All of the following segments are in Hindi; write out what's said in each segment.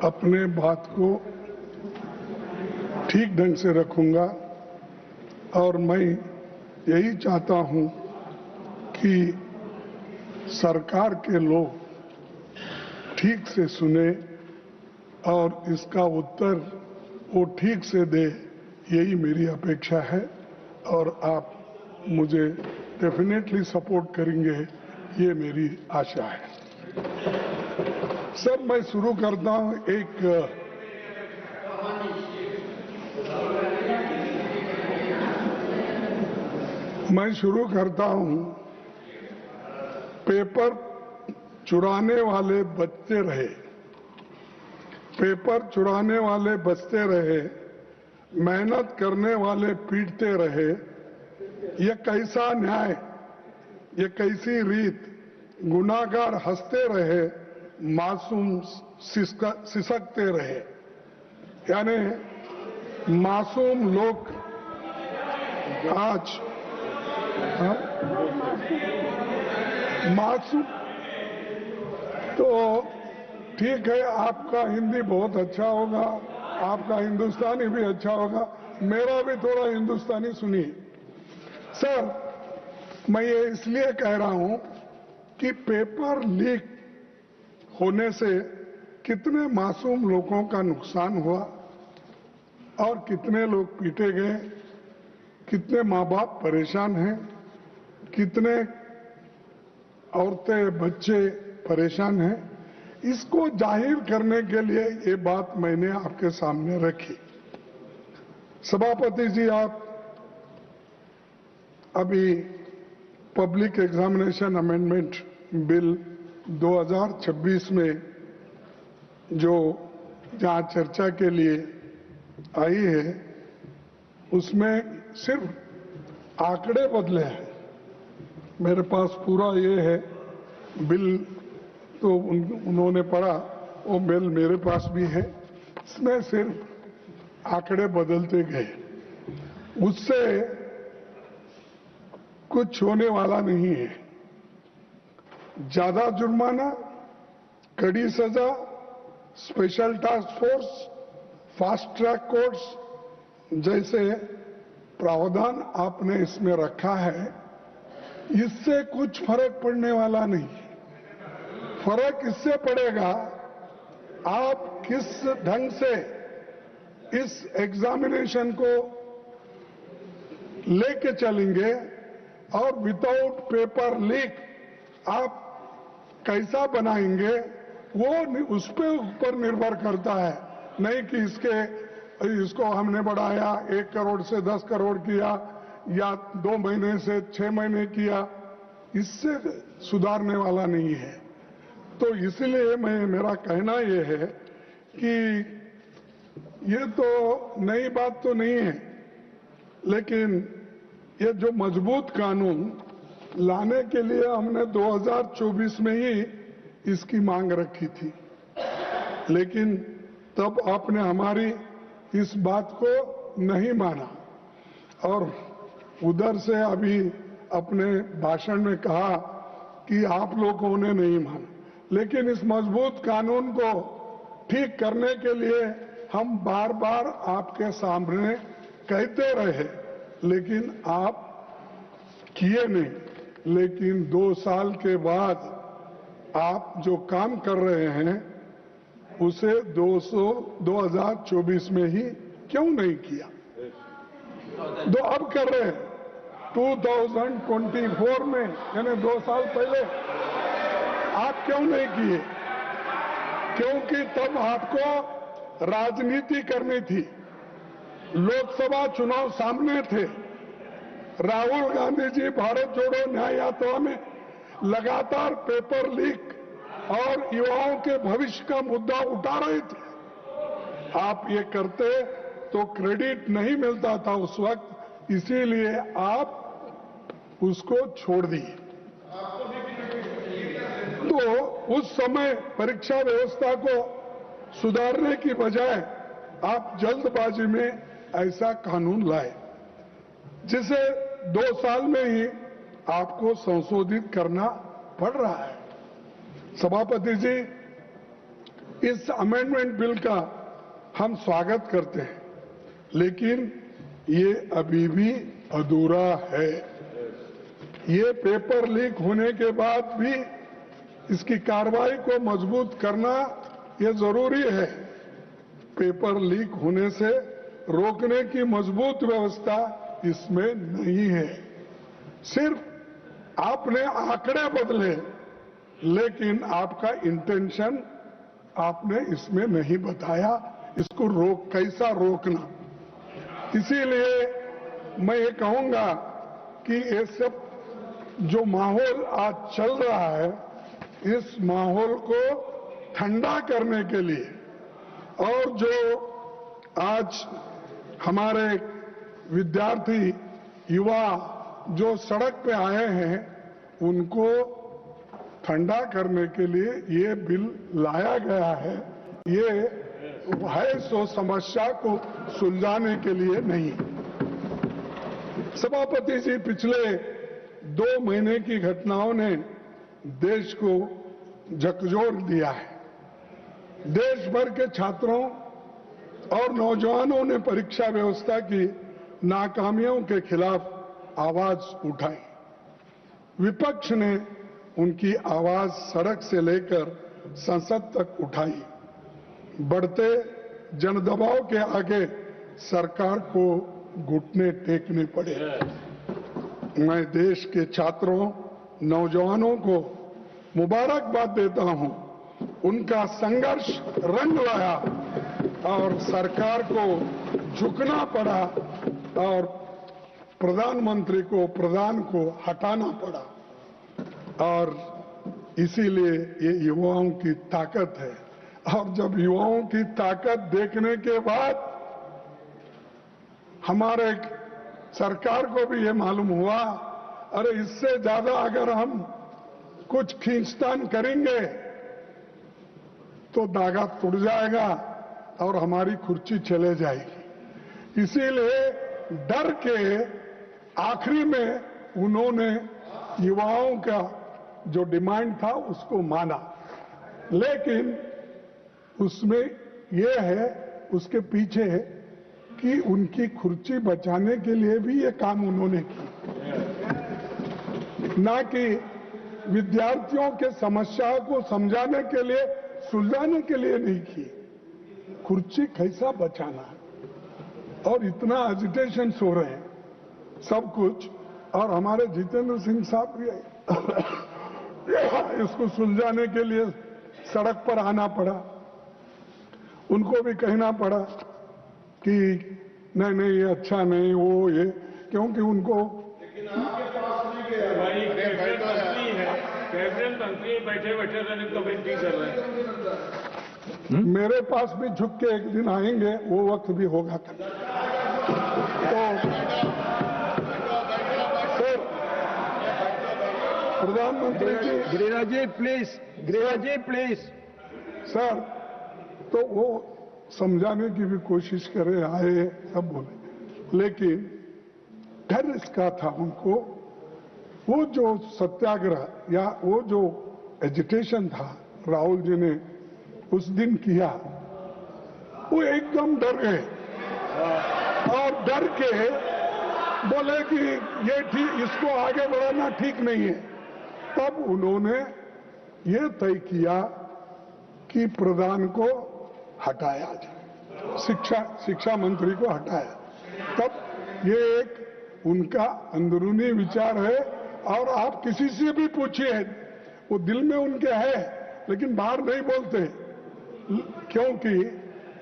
अपने बात को ठीक ढंग से रखूंगा और मैं यही चाहता हूं कि सरकार के लोग ठीक से सुने और इसका उत्तर वो ठीक से दे, यही मेरी अपेक्षा है और आप मुझे डेफिनेटली सपोर्ट करेंगे, ये मेरी आशा है। सर, मैं शुरू करता हूं पेपर चुराने वाले बचते रहे, पेपर चुराने वाले बचते रहे, मेहनत करने वाले पीटते रहे। ये कैसा न्याय, ये कैसी रीत, गुनाहगार हंसते रहे, मासूम सिसकते रहे। यानी मासूम लोग आज मासूम, तो ठीक है, आपका हिंदी बहुत अच्छा होगा, आपका हिंदुस्तानी भी अच्छा होगा, मेरा भी थोड़ा हिंदुस्तानी सुनिए। सर, मैं ये इसलिए कह रहा हूं कि पेपर लीक होने से कितने मासूम लोगों का नुकसान हुआ और कितने लोग पीटे गए, कितने माँ बाप परेशान हैं, कितने औरतें बच्चे परेशान हैं। इसको जाहिर करने के लिए ये बात मैंने आपके सामने रखी। सभापति जी, आप अभी पब्लिक एग्जामिनेशन अमेंडमेंट बिल 2026 में जो जहां चर्चा के लिए आई है, उसमें सिर्फ आंकड़े बदले हैं। मेरे पास पूरा ये है बिल, तो उन्होंने पढ़ा, वो बिल मेरे पास भी है। इसमें सिर्फ आंकड़े बदलते गए, उससे कुछ होने वाला नहीं है। ज्यादा जुर्माना, कड़ी सजा, special task force, fast track courts जैसे प्रावधान आपने इसमें रखा है, इससे कुछ फर्क पड़ने वाला नहीं। फर्क इससे पड़ेगा आप किस ढंग से इस एग्जामिनेशन को लेके चलेंगे और विदाउट पेपर लीक आप कैसा बनाएंगे, वो उस पे ऊपर निर्भर करता है। नहीं कि इसको हमने बढ़ाया 1 करोड़ से 10 करोड़ किया या 2 महीने से 6 महीने किया, इससे सुधारने वाला नहीं है। तो इसलिए मेरा कहना यह है कि ये तो नई बात तो नहीं है, लेकिन ये जो मजबूत कानून लाने के लिए हमने 2024 में ही इसकी मांग रखी थी, लेकिन तब आपने हमारी इस बात को नहीं माना और उधर से अभी अपने भाषण में कहा कि आप लोगों ने नहीं माना। लेकिन इस मजबूत कानून को ठीक करने के लिए हम बार बार आपके सामने कहते रहे, लेकिन आप किए नहीं। लेकिन 2 साल के बाद आप जो काम कर रहे हैं उसे 2024 में ही क्यों नहीं किया? तो अब कर रहे हैं 2024 में, यानी 2 साल पहले आप क्यों नहीं किए? क्योंकि तब आपको राजनीति करनी थी, लोकसभा चुनाव सामने थे। राहुल गांधी जी भारत जोड़ो न्याय यात्रा में लगातार पेपर लीक और युवाओं के भविष्य का मुद्दा उठा रहे थे। आप ये करते तो क्रेडिट नहीं मिलता था उस वक्त, इसीलिए आप उसको छोड़ दिए। तो उस समय परीक्षा व्यवस्था को सुधारने की बजाय आप जल्दबाजी में ऐसा कानून लाए, जिसे 2 साल में ही आपको संशोधित करना पड़ रहा है। सभापति जी, इस अमेंडमेंट बिल का हम स्वागत करते हैं, लेकिन ये अभी भी अधूरा है। ये पेपर लीक होने के बाद भी इसकी कार्रवाई को मजबूत करना ये जरूरी है। पेपर लीक होने से रोकने की मजबूत व्यवस्था इसमें नहीं है। सिर्फ आपने आंकड़े बदले, लेकिन आपका इंटेंशन आपने इसमें नहीं बताया, इसको कैसा रोकना। इसीलिए मैं ये कहूंगा कि ये सब जो माहौल आज चल रहा है, इस माहौल को ठंडा करने के लिए और जो आज हमारे विद्यार्थी युवा जो सड़क पे आए हैं, उनको ठंडा करने के लिए ये बिल लाया गया है। ये है सो समस्या को सुलझाने के लिए नहीं। सभापति जी, पिछले 2 महीने की घटनाओं ने देश को झकझोर दिया है। देश भर के छात्रों और नौजवानों ने परीक्षा व्यवस्था की नाकामियों के खिलाफ आवाज उठाई। विपक्ष ने उनकी आवाज सड़क से लेकर संसद तक उठाई। बढ़ते जनदबाव के आगे सरकार को घुटने टेकने पड़े। मैं देश के छात्रों, नौजवानों को मुबारकबाद देता हूं। उनका संघर्ष रंग लाया और सरकार को झुकना पड़ा और प्रधानमंत्री को, प्रधान को हटाना पड़ा। और इसीलिए ये युवाओं की ताकत है। और जब युवाओं की ताकत देखने के बाद हमारे सरकार को भी ये मालूम हुआ, अरे इससे ज्यादा अगर हम कुछ खींचतान करेंगे तो धागा टूट जाएगा और हमारी कुर्सी चले जाएगी। इसीलिए डर के आखिरी में उन्होंने युवाओं का जो डिमांड था उसको माना, लेकिन उसमें यह है, उसके पीछे है कि उनकी कुर्सी बचाने के लिए भी ये काम उन्होंने की, ना कि विद्यार्थियों के समस्याओं को समझाने के लिए, सुलझाने के लिए नहीं की। कुर्सी कैसा बचाना है और इतना एजिटेशन हो रहे हैं सब कुछ। और हमारे जितेंद्र सिंह साहब भी इसको सुलझाने के लिए सड़क पर आना पड़ा। उनको भी कहना पड़ा कि नहीं नहीं ये अच्छा नहीं, वो ये, क्योंकि उनको मंत्री बैठे बैठे कमेंट्री कर रहे हैं। मेरे पास भी झुक के एक दिन आएंगे, वो वक्त भी होगा। तो सर, प्रधानमंत्री जी, गिरिराज जी प्लीज सर, तो वो समझाने की भी कोशिश करे, आए सब बोले, लेकिन डर इसका था उनको। वो जो सत्याग्रह या वो जो एजिटेशन था राहुल जी ने उस दिन किया, वो एकदम डर गए और डर के बोले कि ये ठीक, इसको आगे बढ़ाना ठीक नहीं है। तब उन्होंने ये तय किया कि प्रधान को हटाया जाए, शिक्षा मंत्री को हटाया। तब ये एक उनका अंदरूनी विचार है और आप किसी से भी पूछिए, वो दिल में उनके है लेकिन बाहर नहीं बोलते, क्योंकि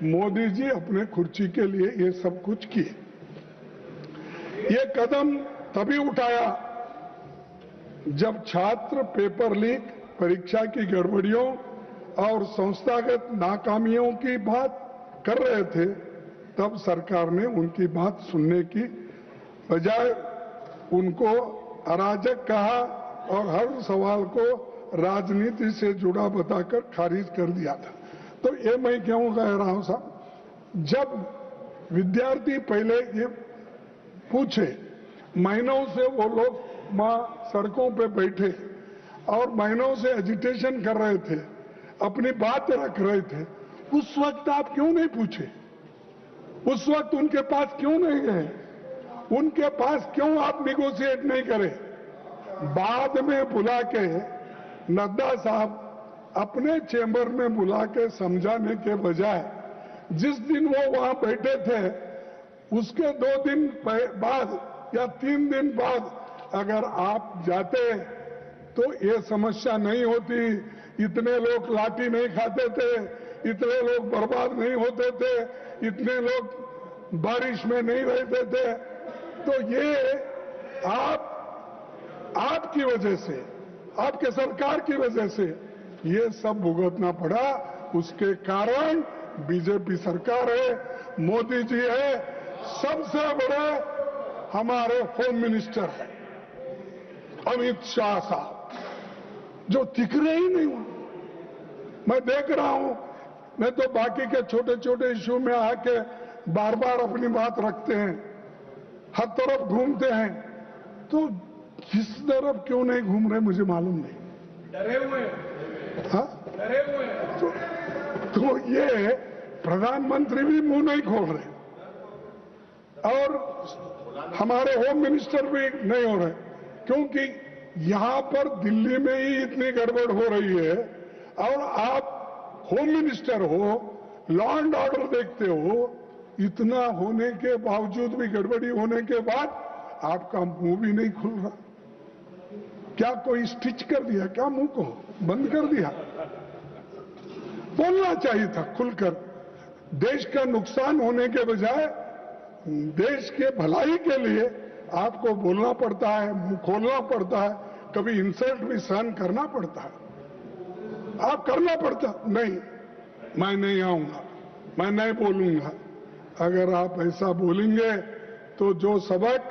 मोदी जी अपने कुर्सी के लिए ये सब कुछ किए। ये कदम तभी उठाया जब छात्र पेपर लीक, परीक्षा की गड़बड़ियों और संस्थागत नाकामियों की बात कर रहे थे। तब सरकार ने उनकी बात सुनने की बजाय उनको अराजक कहा और हर सवाल को राजनीति से जुड़ा बताकर खारिज कर दिया था। तो ये मैं क्यों कह रहा हूं साहब, जब विद्यार्थी पहले ये पूछे, महीनों से वो लोग वहां सड़कों पे बैठे और महीनों से एजिटेशन कर रहे थे, अपनी बात रख रहे थे, उस वक्त आप क्यों नहीं पूछे? उस वक्त उनके पास क्यों नहीं गए? उनके पास क्यों आप निगोशिएट नहीं करे? बाद में बुला के नड्डा साहब अपने चेंबर में बुला के समझाने के बजाय जिस दिन वो वहां बैठे थे उसके 2 दिन बाद या 3 दिन बाद अगर आप जाते तो ये समस्या नहीं होती, इतने लोग लाठी नहीं खाते थे, इतने लोग बर्बाद नहीं होते थे, इतने लोग बारिश में नहीं रहते थे। तो ये आपकी वजह से, आपके सरकार की वजह से ये सब भुगतना पड़ा। उसके कारण बीजेपी सरकार है, मोदी जी है, सबसे बड़े हमारे होम मिनिस्टर है अमित शाह साहब, जो दिख रहे ही नहीं हुआ। मैं देख रहा हूं, मैं तो बाकी के छोटे छोटे इश्यू में आके बार बार अपनी बात रखते हैं, हर तरफ घूमते हैं, तो किस तरफ क्यों नहीं घूम रहे मुझे मालूम नहीं। डरे हुए हैं। हाँ? डरे हुए हैं। तो ये प्रधानमंत्री भी मुंह नहीं खोल रहे और हमारे होम मिनिस्टर भी नहीं हो रहे, क्योंकि यहां पर दिल्ली में ही इतनी गड़बड़ हो रही है और आप होम मिनिस्टर हो, लॉ एंड ऑर्डर देखते हो, इतना होने के बावजूद भी, गड़बड़ी होने के बाद आपका मुंह भी नहीं खुल रहा। क्या कोई स्टिच कर दिया क्या? मुंह को बंद कर दिया? बोलना चाहिए था खुलकर। देश का नुकसान होने के बजाय देश के भलाई के लिए आपको बोलना पड़ता है, मुंह खोलना पड़ता है, कभी इंसल्ट भी सहन करना पड़ता है। आप करना पड़ता नहीं, मैं नहीं आऊंगा, मैं नहीं बोलूंगा। अगर आप ऐसा बोलेंगे तो जो सबक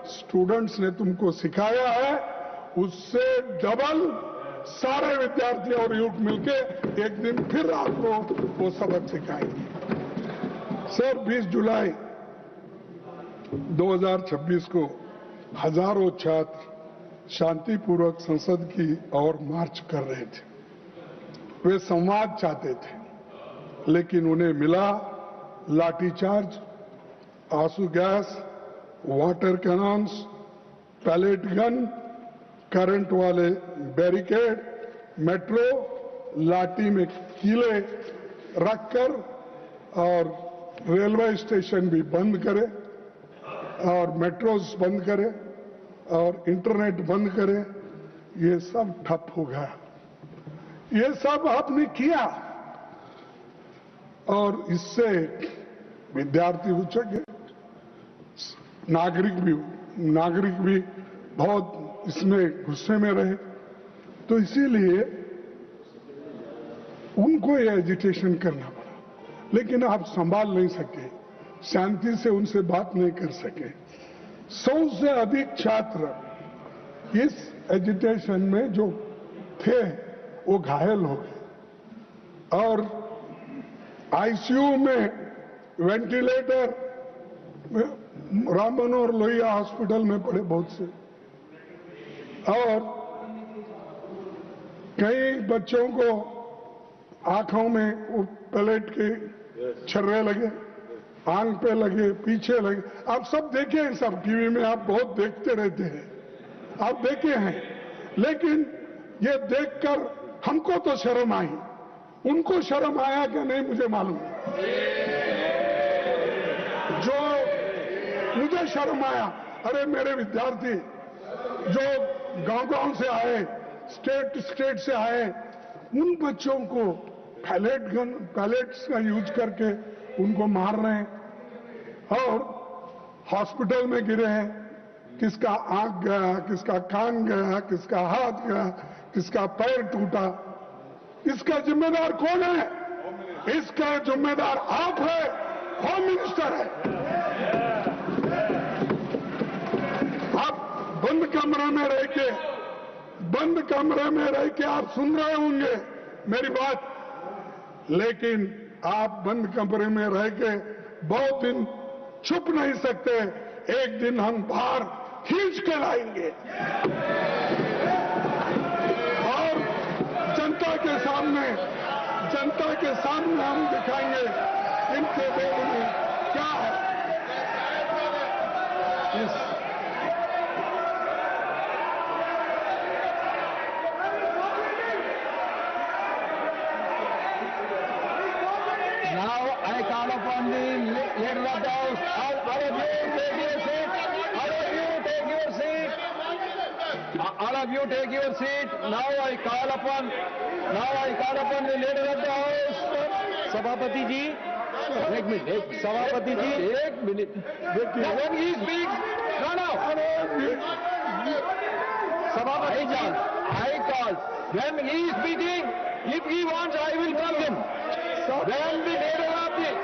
स्टूडेंट्स ने तुमको सिखाया है उससे डबल सारे विद्यार्थी और यूथ मिलके एक दिन फिर आपको वो सबक सिखाएंगे। सर, 20 जुलाई 2026 को हजारों छात्र शांतिपूर्वक संसद की ओर मार्च कर रहे थे। वे संवाद चाहते थे, लेकिन उन्हें मिला लाठीचार्ज, आंसू gas, water cannons, pellet gun, current वाले बैरिकेड, मेट्रो लाठी में कीले रखकर और रेलवे स्टेशन भी बंद करे और मेट्रोज बंद करे और इंटरनेट बंद करे। ये सब ठप हो गया। ये सब आपने किया और इससे विद्यार्थी उचक गए, नागरिक भी बहुत इसमें गुस्से में रहे। तो इसीलिए उनको ये एजिटेशन करना पड़ा, लेकिन आप संभाल नहीं सके, शांति से उनसे बात नहीं कर सके। 100 से अधिक छात्र इस एजिटेशन में जो थे वो घायल हो गए और आईसीयू में वेंटिलेटर राम मनोहर लोहिया हॉस्पिटल में पड़े बहुत से, और कई बच्चों को आंखों में वो पैलेट के छर्रे लगे, आंख पे लगे, पीछे लगे। आप सब देखे हैं, सब टीवी में आप बहुत देखते रहते हैं, आप देखे हैं। लेकिन ये देखकर हमको तो शर्म आई, उनको शर्म आया कि नहीं मुझे मालूम। जो मुझे शर्म आया, अरे मेरे विद्यार्थी जो गांव से आए, स्टेट से आए, उन बच्चों को पैलेट्स का यूज करके उनको मार रहे हैं और हॉस्पिटल में गिरे हैं। किसका आंख गया, किसका कान गया, किसका हाथ गया, किसका पैर टूटा। इसका जिम्मेदार कौन है? इसका जिम्मेदार आप है, होम मिनिस्टर है। आप बंद कमरे में रह के आप सुन रहे होंगे मेरी बात, लेकिन आप बंद कमरे में रह के बहुत दिन छुप नहीं सकते। एक दिन हम बाहर खींच के लाएंगे और जनता के सामने जनता के सामने हम दिखाएंगे इनके लोगों में क्या है। Now I call upon the leader of the House. All of you take your seat. All of you take your seat. All of you take your seat. Now I call upon the leader of the House. सभापति जी, एक मिनट, सभापति जी, एक minute. When he speaks, no. सभापति जी, I call. When he is speaking, if he wants, I will tell him. When the leader of the